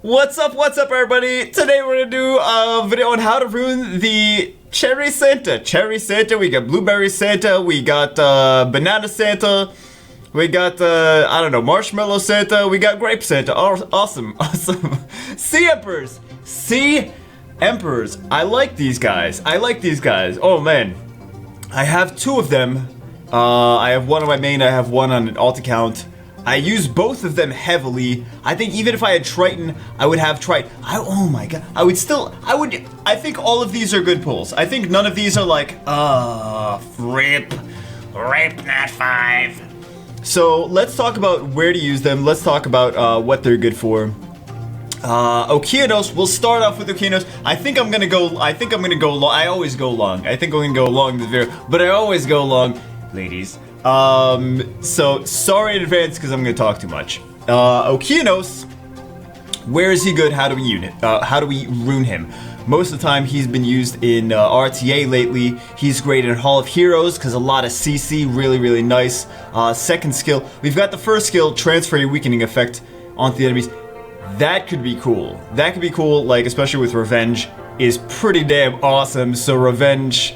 What's up everybody? Today we're gonna do a video on how to rune the Cherry Santa. Cherry Santa, we got Blueberry Santa, we got Banana Santa, we got, I don't know, Marshmallow Santa, we got Grape Santa. Awesome. Sea Emperors! Sea Emperors. I like these guys. Oh man. I have two of them. I have one on my main, I have one on an alt account. I use both of them heavily. I think even if I had Triton, I would have Triton. Oh my god. I think all of these are good pulls. I think none of these are like, rip Nat 5. So let's talk about where to use them. Let's talk about what they're good for. Okeanos, we'll start off with Okeanos. I think I'm gonna go long. I always go long. I think I'm gonna go long in this video, but I always go long, ladies. So sorry in advance because I'm gonna talk too much. Okeanos, where is he good? How do we rune him? Most of the time he's been used in RTA lately. He's great in Hall of Heroes because a lot of CC, really nice. Second skill, we've got the first skill, transfer a weakening effect onto the enemies. That could be cool. That could be cool, like especially with Revenge, is pretty damn awesome. So Revenge,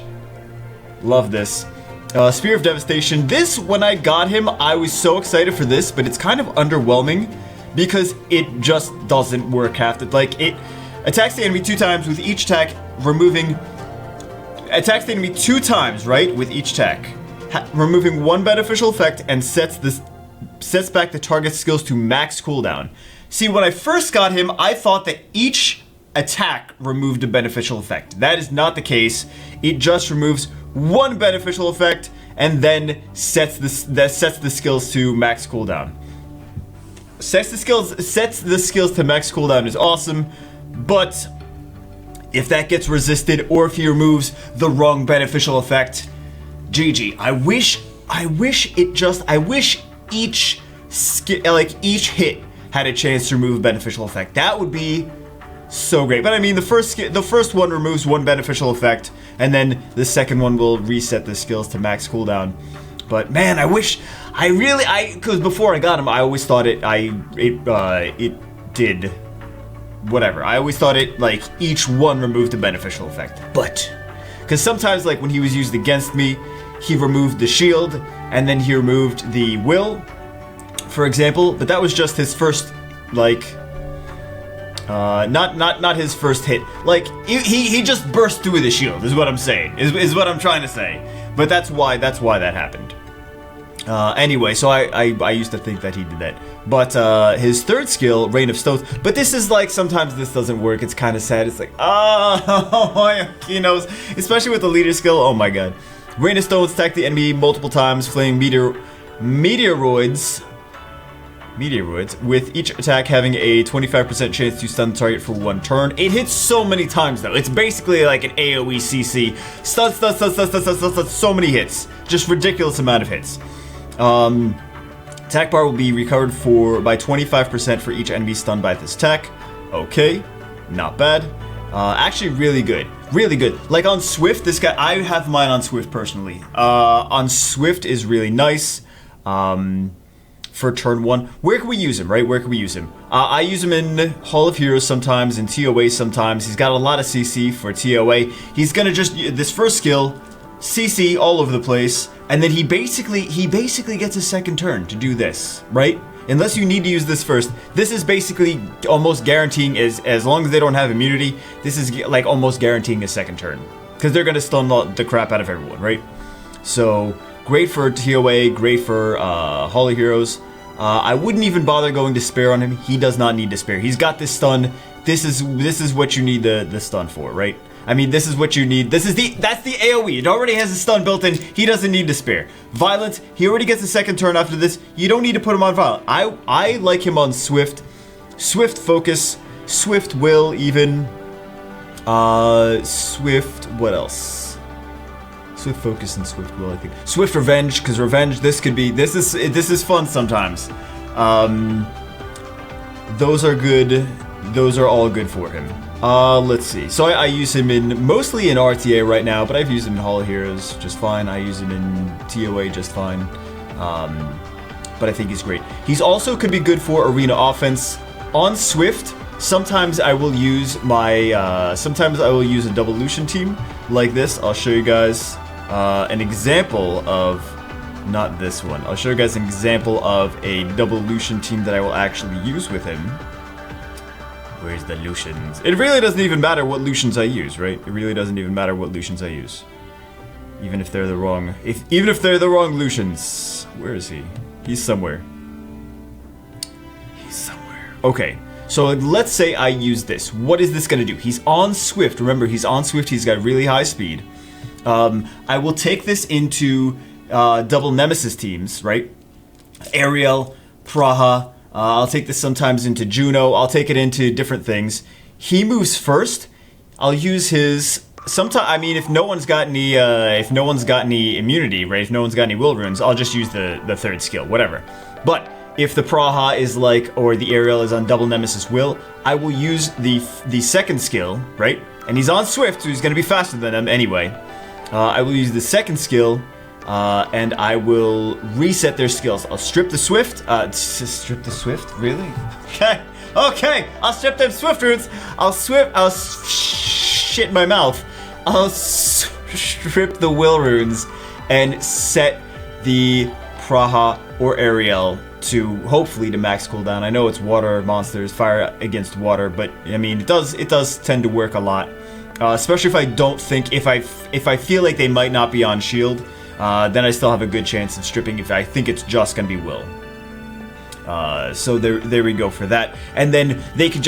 love this. Spear of Devastation. This, when I got him, I was so excited for this, but it's kind of underwhelming because it just doesn't work half the, like, it attacks the enemy 2 times with each attack, attacks the enemy 2 times, right, with each attack, removing 1 beneficial effect and sets back the target's skills to max cooldown. See, when I first got him, I thought that each attack removed a beneficial effect. That is not the case. It just removes 1 beneficial effect and then sets the skills to max cooldown. Sets the skills to max cooldown is awesome, but if that gets resisted or if he removes the wrong beneficial effect, GG. I wish each skill, like each hit had a chance to remove a beneficial effect. That would be so great. But I mean, the first one removes 1 beneficial effect, and then the second one will reset the skills to max cooldown. But man, because before I got him, I always thought it did whatever. I always thought it, like, each one removed a beneficial effect. But, because sometimes, like, when he was used against me, he removed the shield, and then he removed the will, for example, but that was just his first, like, not his first hit. Like, he just burst through the shield, is what I'm saying, is what I'm trying to say. But that's why that happened. Anyway, so I used to think that he did that. But his third skill, Rain of Stones, but this is like, sometimes this doesn't work, it's kind of sad. It's like, he knows, especially with the leader skill, oh my god. Rain of Stones, attack the enemy multiple times, flaming meteoroids, with each attack having a 25% chance to stun the target for 1 turn. It hits so many times though. It's basically like an AoE CC. Stun, so many hits. Just ridiculous amount of hits. Attack bar will be recovered by 25% for each enemy stunned by this attack. Okay, not bad. Actually really good. Really good. Like on Swift, this guy, I have mine on Swift personally. On Swift is really nice. For turn 1. Where can we use him, right? Where can we use him? I use him in Hall of Heroes sometimes, in TOA sometimes. He's got a lot of CC for TOA. He's gonna just, this first skill, CC all over the place, and then he basically gets a second turn to do this, right? Unless you need to use this first. This is basically almost guaranteeing, as long as they don't have immunity, this is like almost guaranteeing a second turn. Because they're gonna stun the crap out of everyone, right? So, great for TOA, great for Hall of Heroes. I wouldn't even bother going to spare on him. He does not need to spare. He's got this stun. This is what you need the stun for, right? I mean, this is what you need. That's the AoE. It already has a stun built in. He doesn't need to spare. Violent, he already gets a second turn after this. You don't need to put him on Violent. I like him on Swift. Swift Focus, Swift Will even. Swift, what else? Swift Focus and Swift Will, I think. Swift Revenge, because Revenge, this is fun sometimes. Those are good. Those are all good for him. Let's see. So I use him mostly in RTA right now, but I've used him in Hall of Heroes just fine. I use him in TOA just fine. But I think he's great. He's also could be good for arena offense on Swift. Sometimes I will use my, sometimes I will use a Devolution team like this. I'll show you guys an example of, not this one. I'll show you guys an example of a Devolution team that I will actually use with him. Where's the Lucians? It really doesn't even matter what Lucians I use, right? It really doesn't even matter what Lucians I use. Even if they're the wrong, even if they're the wrong Lucians. Where is he? He's somewhere. He's somewhere. Okay, so let's say I use this. What is this gonna do? He's on Swift. Remember, he's on Swift. He's got really high speed. I will take this into double Nemesis teams, right? Ariel, Praha. I'll take this sometimes into Juno. I'll take it into different things. He moves first. I'll use his. Sometimes, I mean, if no one's got any immunity, right? If no one's got any will runes, I'll just use the third skill, whatever. But if the Praha is like, or the Ariel is on double Nemesis will, I will use the second skill, right? And he's on Swift, so he's gonna be faster than him anyway. I will use the second skill. And I will reset their skills. I'll strip the Swift. Strip the Swift? Really? Okay. Okay. I'll strip them Swift runes. I'll shit my mouth. I'll strip the will runes and set the Praha or Ariel to hopefully to max cooldown. I know it's water monsters, fire against water, but I mean it does tend to work a lot. Especially if I don't think if I feel like they might not be on shield. Then I still have a good chance of stripping if I think it's just gonna be will. So there we go for that. And then I could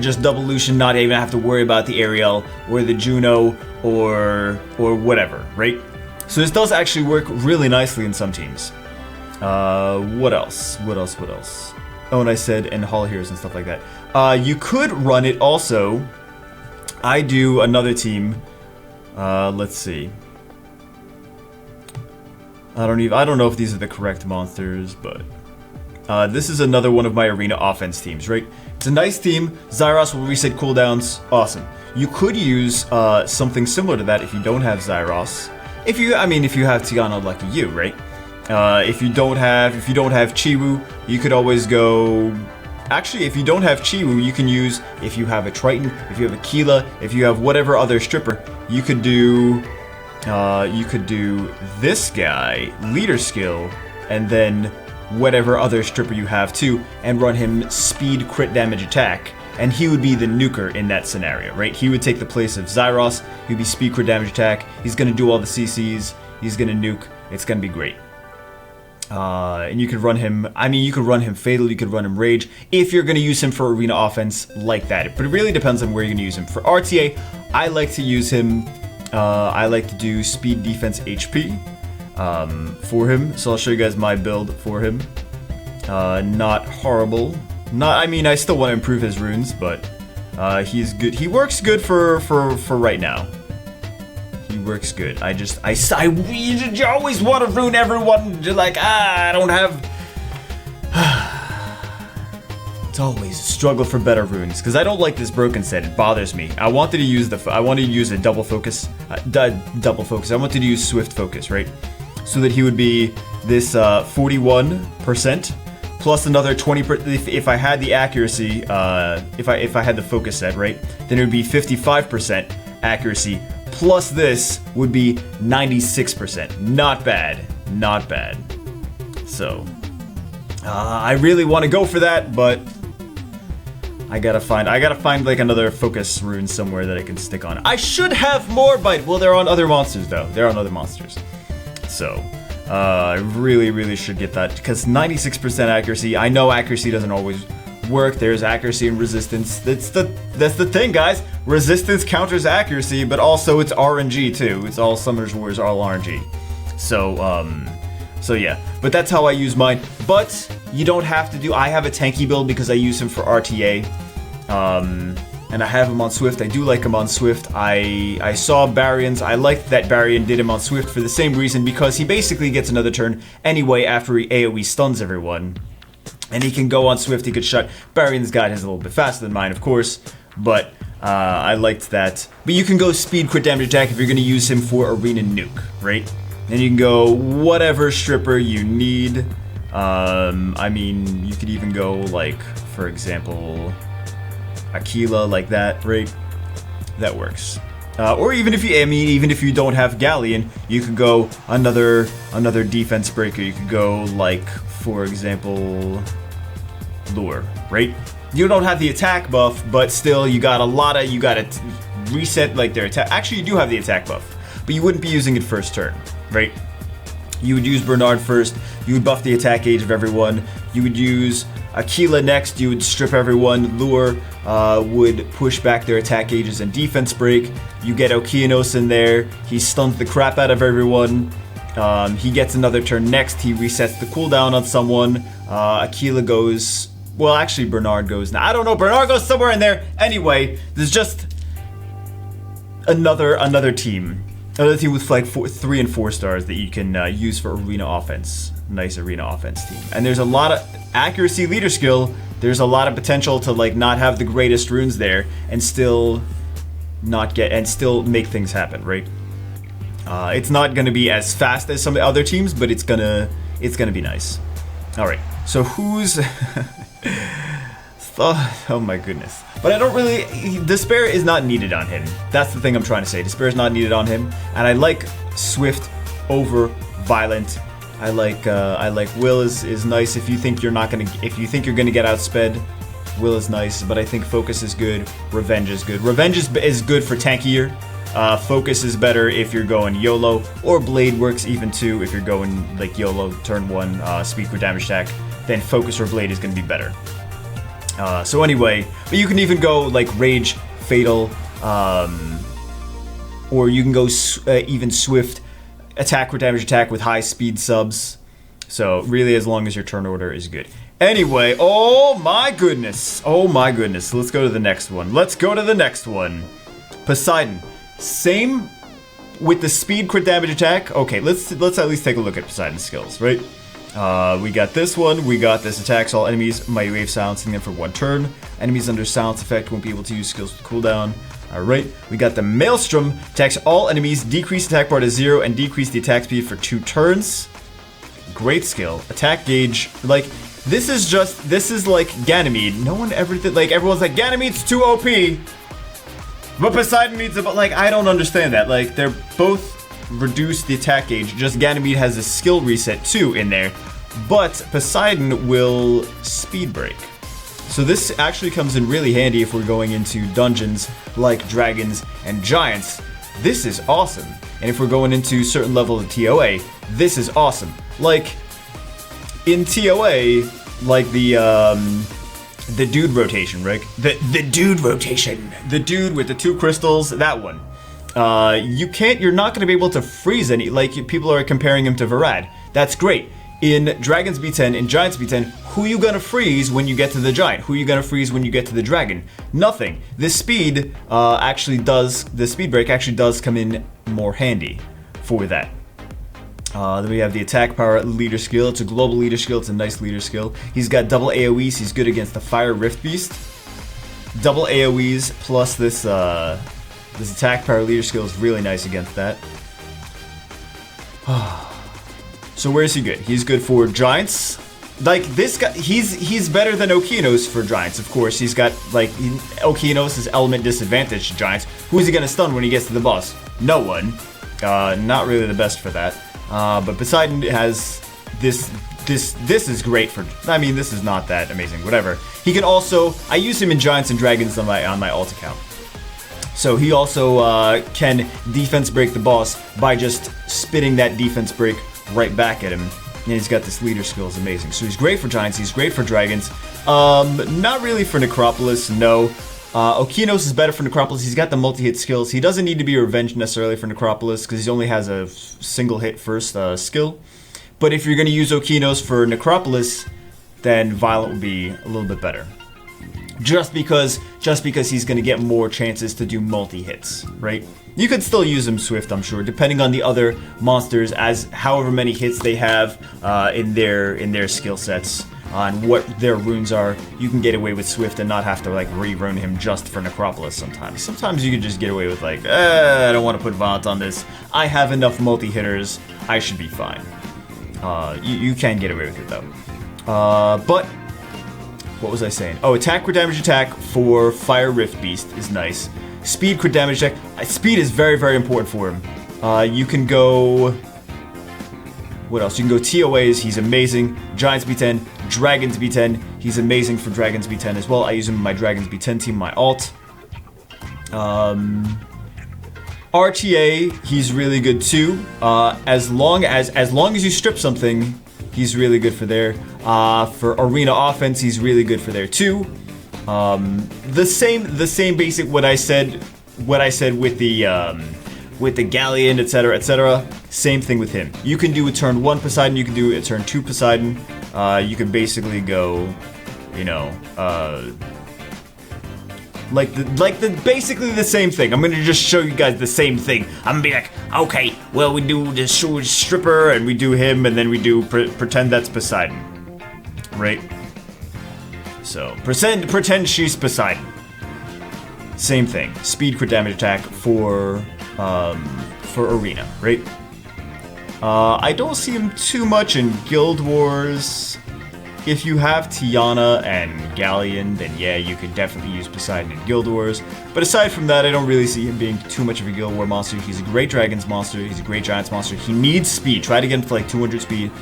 just double Lucian, not even have to worry about the Ariel or the Juno or whatever, right? So this does actually work really nicely in some teams. What else? Oh, and I said and Hall Heroes and stuff like that. You could run it also. I do another team. Let's see. I don't know if these are the correct monsters, but this is another one of my arena offense teams, right? It's a nice team. Zyros will reset cooldowns. Awesome. You could use something similar to that if you don't have Zyros. If you have Tiana, lucky you, right? If you don't have Chiwu, you could always go. Actually, if you don't have Chiwu, you can use, if you have a Triton, if you have a Keela, if you have whatever other stripper, you could do this guy, leader skill, and then whatever other stripper you have too, and run him speed crit damage attack, and he would be the nuker in that scenario, right? He would take the place of Zyros, he'd be speed crit damage attack, he's gonna do all the CCs, he's gonna nuke, it's gonna be great. And you could run him, you could run him Fatal, you could run him Rage, if you're gonna use him for arena offense like that. But it really depends on where you're gonna use him. For RTA, I like to use him, I like to do speed defense HP for him. So I'll show you guys my build for him. Not horrible. I still want to improve his runes, but he's good. He works good for right now. He works good. You always want to rune everyone. You're like, I don't have. It's always a struggle for better runes because I don't like this broken set. It bothers me. I wanted to use a double focus. I wanted to use Swift focus, right? So that he would be this 41% plus another 20%. If I had the accuracy, if I had the focus set, right, then it would be 55% accuracy. Plus this would be 96%. Not bad. Not bad. So I really want to go for that, but I gotta find like another focus rune somewhere that I can stick on. I should have more bite. Well, they're on other monsters though. They're on other monsters. So I really should get that because 96% accuracy. I know accuracy doesn't always work. There's accuracy and resistance. That's the thing, guys. Resistance counters accuracy, but also it's RNG too. It's all Summoners Wars, all RNG. So yeah, but that's how I use mine. But you don't have to do. I have a tanky build because I use him for RTA, and I have him on Swift. I do like him on Swift. I saw Baryons. I liked that Baryon did him on Swift for the same reason because he basically gets another turn anyway after he AoE stuns everyone, and he can go on Swift. He could shut. Baryon's guide is a little bit faster than mine, of course, but I liked that. But you can go speed crit damage attack if you're going to use him for arena nuke, right? And you can go whatever stripper you need. You could even go like, for example, Aquila like that, right? That works. Or even if you, I mean, even if you don't have Galleon, you could go another defense breaker. You could go like, for example, Lure, right? You don't have the attack buff, but still you got you gotta reset like their attack. Actually, you do have the attack buff, but you wouldn't be using it first turn, right? You would use Bernard first. You would buff the attack gauge of everyone. You would use Aquila next. You would strip everyone. Lure would push back their attack gauges and defense break. You get Okeanos in there. He stuns the crap out of everyone. He gets another turn next. He resets the cooldown on someone. Aquila goes... Well, actually, Bernard goes now. I don't know. Bernard goes somewhere in there. Anyway, there's just another team. Another team with like 3 and 4 stars that you can use for arena offense. Nice arena offense team. And there's a lot of accuracy, leader skill. There's a lot of potential to like not have the greatest runes there and still still make things happen, right? It's not gonna be as fast as some of the other teams, but it's gonna be nice. All right. So who's? Oh my goodness. But I don't really... Despair is not needed on him. That's the thing I'm trying to say. Despair is not needed on him. And I like Swift over Violent. I like Will is nice if you think you're gonna get outsped. Will is nice, but I think Focus is good. Revenge is good. Revenge is good for tankier. Focus is better if you're going YOLO, or Blade works even too if you're going like YOLO turn 1 speed for damage attack. Then Focus or Blade is gonna be better. So anyway, but you can even go like Rage, Fatal, or you can go even Swift, attack or damage attack with high speed subs. So really, as long as your turn order is good. Anyway, oh my goodness, let's go to the next one. Poseidon, same with the speed crit damage attack. Okay, let's at least take a look at Poseidon's skills, right? We got this one. We got this attacks all enemies, mighty wave silencing them for 1 turn. Enemies under silence effect won't be able to use skills with cooldown. Alright, we got the Maelstrom, attacks all enemies, decrease attack bar to 0, and decrease the attack speed for 2 turns. Great skill. Attack gauge, like, this is like Ganymede. No one ever did, like, everyone's like, Ganymede's too OP. But Poseidon needs it, but like, I don't understand that. Like, they're both reduce the attack gauge, just Ganymede has a skill reset too in there, but Poseidon will speed break. So this actually comes in really handy if we're going into dungeons like dragons and giants. This is awesome. And if we're going into certain levels of TOA, this is awesome. Like in TOA, like the dude rotation, right? The dude rotation. The dude with the 2 crystals, that one. You're not going to be able to freeze any, like people are comparing him to Varad. That's great. In Dragons B10, in Giants B10, who are you going to freeze when you get to the Giant? Who are you going to freeze when you get to the Dragon? Nothing. This speed the speed break actually does come in more handy for that. Then we have the attack power leader skill. It's a global leader skill. It's a nice leader skill. He's got double AoEs. He's good against the Fire Rift Beast. Double AoEs plus this attack power leader skill is really nice against that. So where is he good? He's good for giants. Like this guy, he's better than Okeanos for giants. Of course, he's got like Okeanos is element disadvantage to giants. Who is he gonna stun when he gets to the boss? No one. Not really the best for that. But Poseidon has this. This is great for. I mean, this is not that amazing. Whatever. He can also. I use him in giants and dragons on my alt account. So he also can defense break the boss by just spitting that defense break right back at him. And he's got this leader skill, is amazing. So he's great for giants, he's great for dragons. Not really for Necropolis, no. Okeanos is better for Necropolis, he's got the multi-hit skills. He doesn't need to be revenged necessarily for Necropolis, because he only has a single hit first skill. But if you're going to use Okeanos for Necropolis, then Violent would be a little bit better. Just because he's going to get more chances to do multi-hits, right? You could still use him Swift, I'm sure, depending on the other monsters, as however many hits they have in their skill sets, on what their runes are. You can get away with Swift and not have to like re-run him just for Necropolis sometimes. Sometimes you can just get away with like, I don't want to put Violent on this. I have enough multi-hitters, I should be fine. You can get away with it though. But What was I saying? Oh, attack crit damage attack for Fire Rift Beast is nice. Speed crit damage attack. Speed is very, very important for him. You can go... What else? You can go TOAs, he's amazing. Giants B10, Dragons B10, he's amazing for Dragons B10 as well. I use him in my Dragons B10 team, my alt. RTA, he's really good too. As long as you strip something, he's really good for there. For arena offense, he's really good for there too. The same basic what I said with the Galleon, etc., etc. Same thing with him. You can do a turn 1 Poseidon, you can do a turn 2 Poseidon. You can basically go, you know, basically the same thing. I'm gonna just show you guys the same thing. I'm gonna be like, okay, well, we do the stripper and we do him and then we do pretend that's Poseidon, right? So pretend she's Poseidon. Same thing. Speed crit damage attack for arena, right? I don't see him too much in Guild Wars. If you have Tiana and Galleon, then yeah, you could definitely use Poseidon in Guild Wars. But aside from that, I don't really see him being too much of a Guild War monster. He's a great Dragons monster. He's a great Giants monster. He needs speed. Try to get him to like 200 speed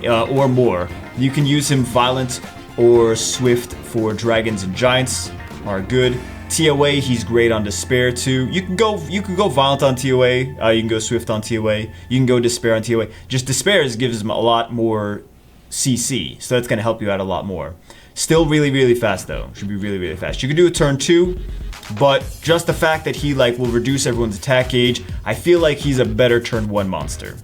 or more. You can use him Violent or Swift for Dragons and Giants are good. TOA, he's great on Despair too. You can go Violent on TOA. You can go Swift on TOA. You can go Despair on TOA. Just Despair gives him a lot more CC, so that's gonna help you out a lot more. Still really, really fast though. Should be really, really fast. You can do a turn 2, but just the fact that he like will reduce everyone's attack gauge, I feel like he's a better turn 1 monster,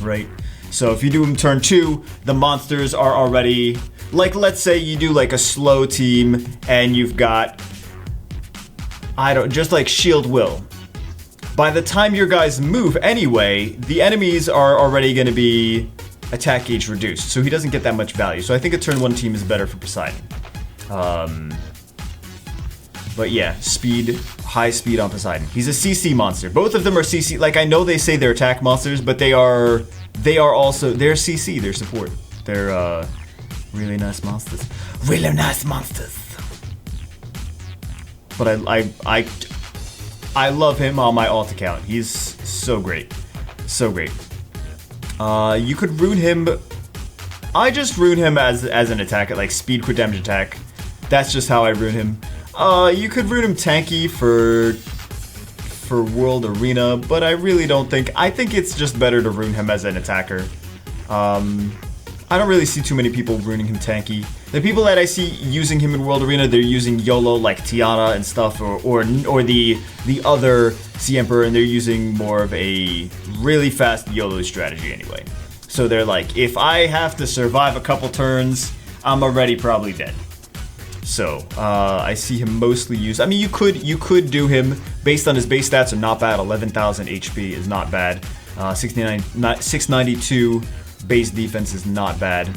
right? So if you do him turn 2, the monsters are already like, let's say you do like a slow team and you've got, just like Shield Will. By the time your guys move anyway, the enemies are already gonna be attack gauge reduced, so he doesn't get that much value. So I think a turn 1 team is better for Poseidon. But yeah, high speed on Poseidon. He's a CC monster. Both of them are CC. Like, I know they say they're attack monsters, but they are also, they're CC, they're support. They're really nice monsters. Really nice monsters. But I love him on my alt account. He's so great. So great. You could rune him. I just rune him as an attack, like speed crit damage attack. That's just how I rune him. You could rune him tanky for World Arena, but I really don't think. I think it's just better to rune him as an attacker. I don't really see too many people runing him tanky. The people that I see using him in World Arena, they're using YOLO like Tiana and stuff, or the other Sea Emperor, and they're using more of a really fast YOLO strategy anyway. So they're like, if I have to survive a couple turns, I'm already probably dead. So I see him mostly used. I mean, you could do him based on his base stats are not bad. 11,000 HP is not bad. 692 base defense is not bad.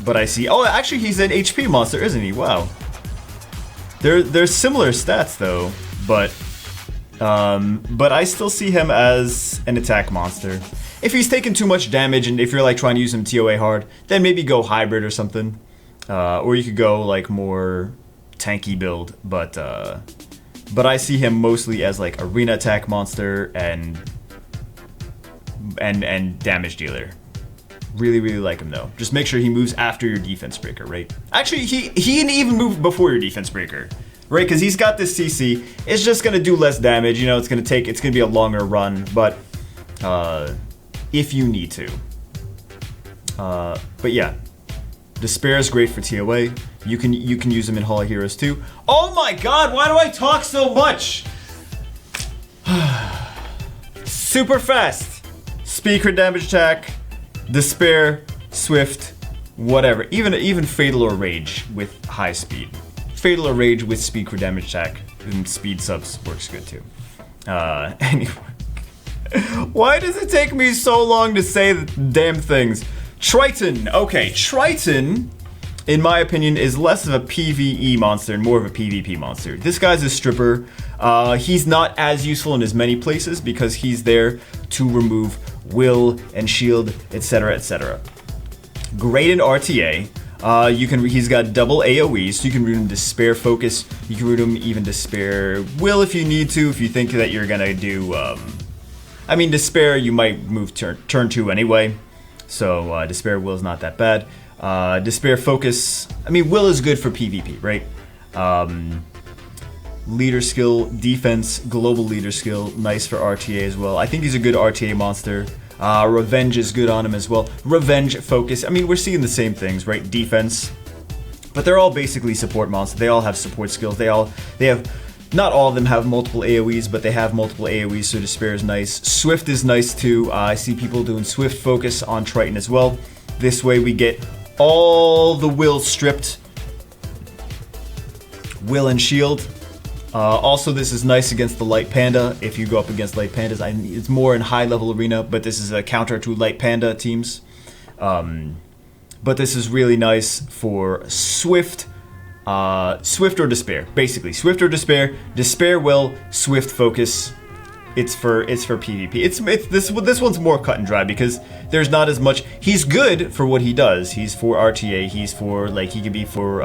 But I see. Oh, actually, he's an HP monster, isn't he? Wow. They're similar stats though, but I still see him as an attack monster. If he's taking too much damage, and if you're like trying to use him TOA hard, then maybe go hybrid or something, or you could go like more tanky build. But I see him mostly as like arena attack monster and damage dealer. Really, really like him though. Just make sure he moves after your defense breaker, right? Actually, he can even move before your defense breaker, right? Because he's got this CC. It's just gonna do less damage. You know, it's gonna be a longer run, but if you need to. But yeah, Despair is great for TOA. You can use him in Hall of Heroes too. Oh my God! Why do I talk so much? Super fast. Speed crit damage attack. Despair, Swift, whatever. Even Fatal or Rage with high speed. Fatal or Rage with speed crit damage attack and speed subs works good too. Anyway. Why does it take me so long to say the damn things? Triton. Okay, Triton, in my opinion, is less of a PvE monster and more of a PvP monster. This guy's a stripper. He's not as useful in as many places because he's there to remove will and shield, etc., etc. Great in RTA. He's got double AoE, so you can root him Despair Focus. You can root him even Despair Will if you need to, if you think that you're gonna do, I mean, Despair you might move turn 2 anyway, so Despair Will is not that bad. Despair Focus, I mean, Will is good for PvP, right? Leader skill, defense, global leader skill, nice for RTA as well. I think he's a good RTA monster. Revenge is good on him as well. Revenge, focus, I mean, we're seeing the same things, right? Defense, but they're all basically support monsters. They all have support skills. They have, not all of them have multiple AoEs, but they have multiple AoEs, so Despair is nice. Swift is nice too. I see people doing Swift focus on Triton as well. This way we get all the will stripped. Will and shield. Also, this is nice against the Light Panda. If you go up against Light Pandas, it's more in high level arena, but this is a counter to Light Panda teams. But this is really nice for Swift, Swift or Despair, basically. Swift or Despair, Despair Will, Swift Focus. It's for PvP. This one's more cut and dry because there's not as much. He's good for what he does. He's for RTA. He's for, like, he could be for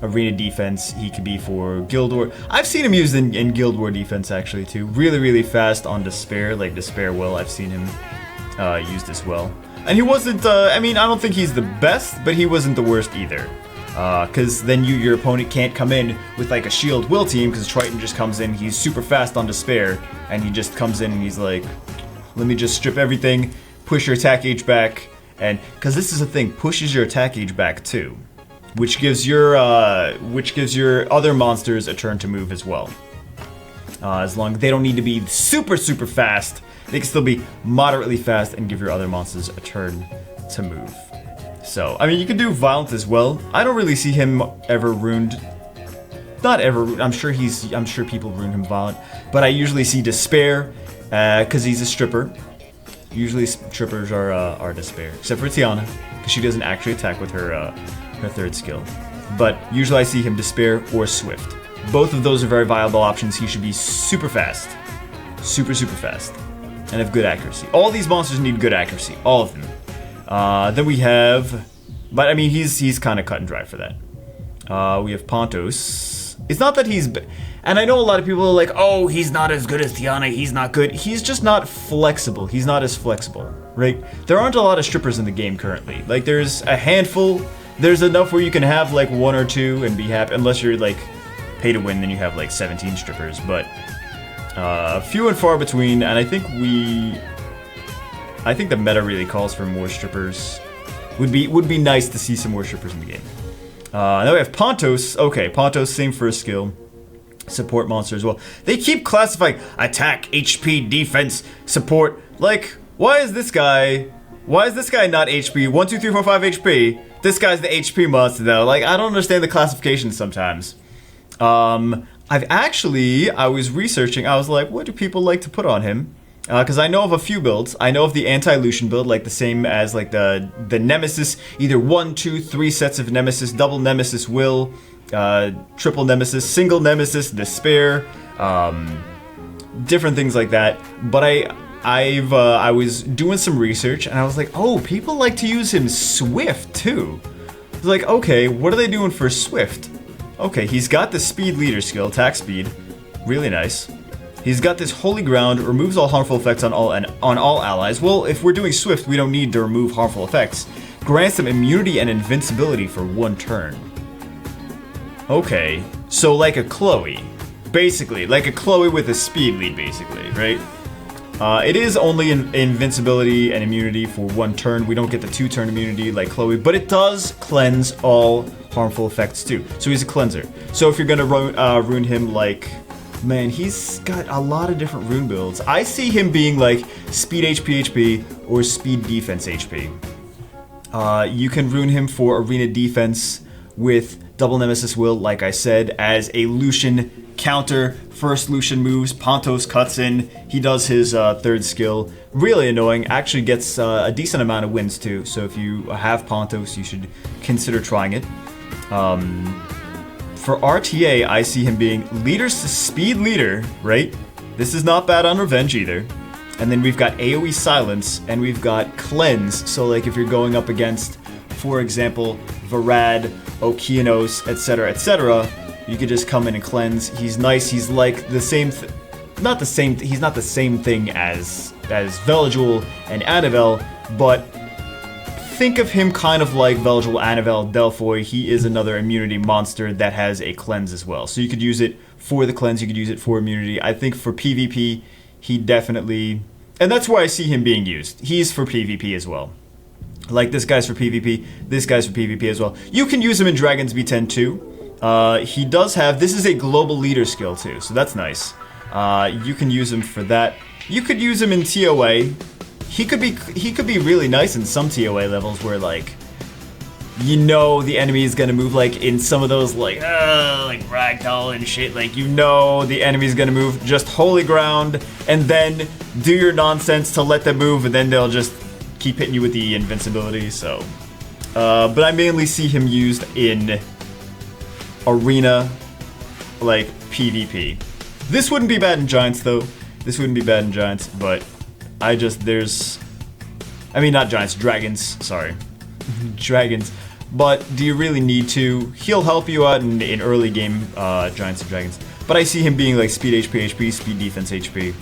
arena defense. He could be for Guild War. I've seen him used in Guild War defense actually too. Really, really fast on Despair, like Despair Will. I've seen him used as well. And he wasn't. I mean, I don't think he's the best, but he wasn't the worst either. Because then your opponent can't come in with like a shield will team because Triton just comes in. He's super fast on Despair, and he just comes in and he's like, let me just strip everything, push your attack age back, and because this is a thing, pushes your attack age back too. Which gives your other monsters a turn to move as well. As long as they don't need to be super fast, they can still be moderately fast and give your other monsters a turn to move. So, I mean, you can do Violent as well. I don't really see him ever ruined. Not ever. I'm sure people rune him Violent, but I usually see Despair because he's a stripper. Usually strippers are Despair, except for Tiana, because she doesn't actually attack with her third skill. But usually I see him Despair or Swift. Both of those are very viable options. He should be super fast. Super fast. And have good accuracy. All these monsters need good accuracy. All of them. Then we have... But I mean, he's kind of cut and dry for that. We have Pontos. It's not that he's... And I know a lot of people are like, oh, he's not as good as Tiana. He's not good. He's just not flexible. He's not as flexible, right? There aren't a lot of strippers in the game currently. Like, there's a handful... There's enough where you can have like 1 or 2 and be happy, unless you're like pay to win, then you have like 17 strippers, but few and far between, and I think the meta really calls for more strippers. Would be nice to see some more strippers in the game. Now we have Pontos. Okay, Pontos, same first skill. Support monster as well. They keep classifying attack, HP, defense, support. Like, why is this guy not HP? 1, 2, 3, 4, 5 HP. This guy's the HP monster though. Like, I don't understand the classification sometimes. I was researching, I was like, what do people like to put on him? Because I know of a few builds. I know of the anti-Lucian build, like the same as like the Nemesis, either 1, 2, 3 sets of Nemesis, double Nemesis Will, triple Nemesis, single Nemesis, Despair, different things like that. But I was doing some research and I was like, oh, people like to use him Swift too. I was like, okay, what are they doing for Swift? Okay, he's got the speed leader skill, attack speed, really nice. He's got this Holy Ground, removes all harmful effects on all allies. Well, if we're doing Swift, we don't need to remove harmful effects. Grants them immunity and invincibility for 1 turn. Okay, so like a Chloe, basically, like a Chloe with a speed lead, basically, right? It is only invincibility and immunity for 1 turn. We don't get the 2-turn immunity like Chloe, but it does cleanse all harmful effects too. So he's a cleanser. So if you're gonna rune him, like, man, he's got a lot of different rune builds. I see him being like speed HP or speed defense HP. You can rune him for arena defense with double Nemesis Will, like I said, as a Lucian counter. First Lucian moves, Pontos cuts in, he does his 3rd skill. Really annoying, actually gets a decent amount of wins too, so if you have Pontos, you should consider trying it. For RTA, I see him being leaders to speed leader, right? This is not bad on Revenge either. And then we've got AoE Silence, and we've got Cleanse, so like if you're going up against for example, Varad, Okeanos, etc., you could just come in and cleanse. He's nice. He's like the same, not the same. He's not the same thing as Veligul and Annabelle, but think of him kind of like Veligul, Annabelle, Delphoy. He is another immunity monster that has a cleanse as well. So you could use it for the cleanse. You could use it for immunity. I think for PvP, he definitely, and that's why I see him being used. He's for PvP as well. Like this guy's for PvP. This guy's for PvP as well. You can use him in Dragon's B10 too. He does have, this is a global leader skill too, so that's nice. You can use him for that. You could use him in TOA. He could be really nice in some TOA levels where like, you know, the enemy is gonna move, like in some of those like ragdoll and shit, like you know the enemy's gonna move, just holy ground and then do your nonsense to let them move and then they'll just keep hitting you with the invincibility, so. But I mainly see him used in arena, like PvP. This wouldn't be bad in Giants though. This wouldn't be bad in Giants, but I just, I mean not Giants, Dragons, sorry. Dragons. But do you really need to? He'll help you out in early game Giants and Dragons. But I see him being like speed HP, speed defense HP.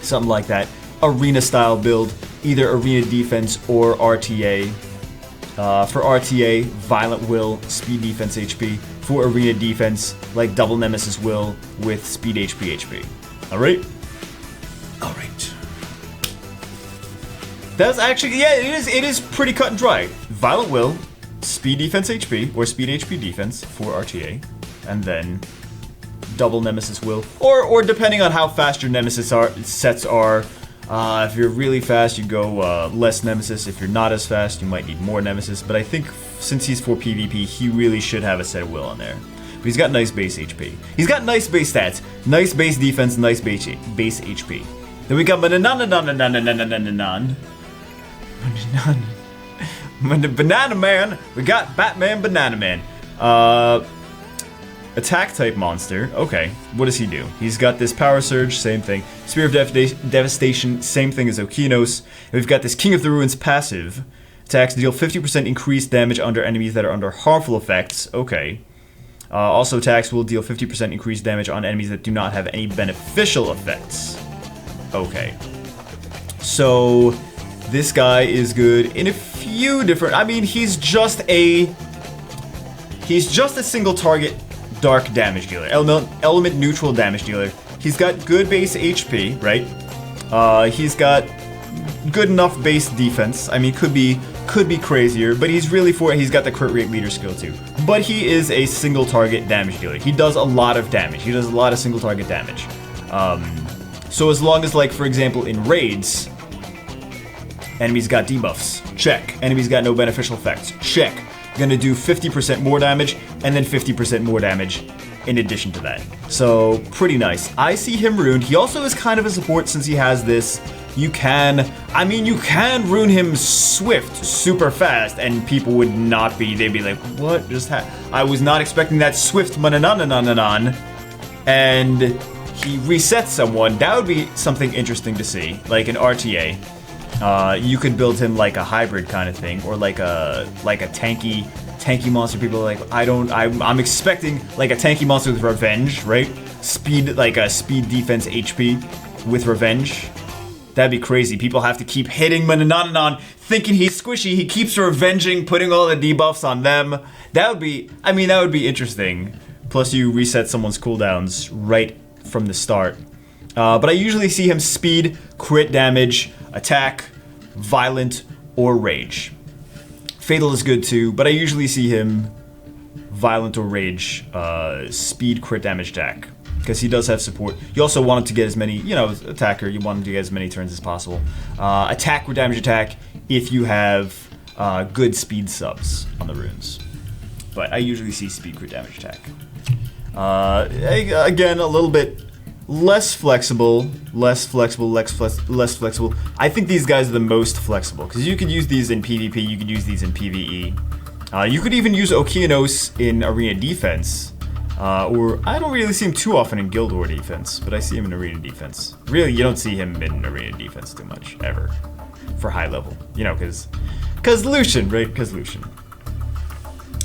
Something like that. Arena style build. Either arena defense or RTA. For RTA, Violent Will, speed defense HP. For arena defense, like double Nemesis Will with speed HP. Alright? Alright. That's actually, yeah, it is pretty cut and dry. Violent Will, speed defense HP, or speed HP defense for RTA, and then double Nemesis Will, or depending on how fast your Nemesis sets are. If you're really fast, you go less Nemesis. If you're not as fast, you might need more Nemesis. But I think since he's for PvP, he really should have a set of Will on there. But he's got nice base HP. He's got nice base stats, nice base defense, nice base HP. Then we got Mananannan. Banana Man. We got Batman, Banana Man. Attack type monster. Okay, what does he do? He's got this power surge, same thing. Spear of Devastation, same thing as Okeanos. And we've got this King of the Ruins passive. Attacks deal 50% increased damage under enemies that are under harmful effects. Okay. Also attacks will deal 50% increased damage on enemies that do not have any beneficial effects. Okay. So this guy is good in a few different, I mean, he's just a single target dark damage dealer, element neutral damage dealer. He's got good base HP, right? He's got good enough base defense. I mean, could be crazier, but he's got the crit rate leader skill too. But he is a single target damage dealer. He does a lot of damage. He does a lot of single target damage. So as long as, like, for example, in raids, enemies got debuffs, check. Enemies got no beneficial effects, check. Gonna do 50% more damage, and then 50% more damage in addition to that. So, pretty nice. I see him runed. He also is kind of a support since he has this. You can rune him swift, super fast, and people would not be, they'd be like, what just happened? I was not expecting that swift Mananannan, and he resets someone. That would be something interesting to see, like an RTA. You could build him like a hybrid kind of thing, or like a tanky monster. People are like, I'm expecting like a tanky monster with revenge, right? Speed, like a speed defense HP with revenge. That'd be crazy. People have to keep hitting Manannan, thinking he's squishy. He keeps revenging, putting all the debuffs on them. That would be interesting. Plus you reset someone's cooldowns right from the start. But I usually see him speed, crit damage, attack, violent, or rage. Fatal is good too, but I usually see him violent or rage, speed, crit damage, attack. Because he does have support. You also want him to get as many, attacker, you want him to get as many turns as possible. Attack or damage attack if you have good speed subs on the runes. But I usually see speed, crit damage, attack. Again, a little bit less flexible. I think these guys are the most flexible, because you could use these in PvP, you could use these in PvE. You could even use Okeanos in arena defense. Or I don't really see him too often in Guild War defense, but I see him in arena defense. Really, you don't see him in arena defense too much, ever. for high level. You know, cause Lucian, right? Cause Lucian.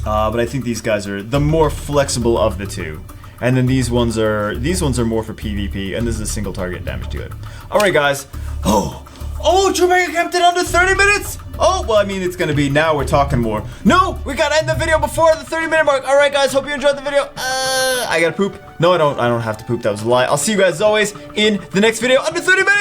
But I think these guys are the more flexible of the two. And then these ones are more for PvP, and this is a single target damage to it. Alright guys. Oh, True Mega camped in under 30 minutes? Oh, well, I mean, it's gonna be now we're talking more. No, we gotta end the video before the 30-minute mark. Alright guys, hope you enjoyed the video. I gotta poop. No, I don't have to poop, that was a lie. I'll see you guys as always in the next video under 30 minutes.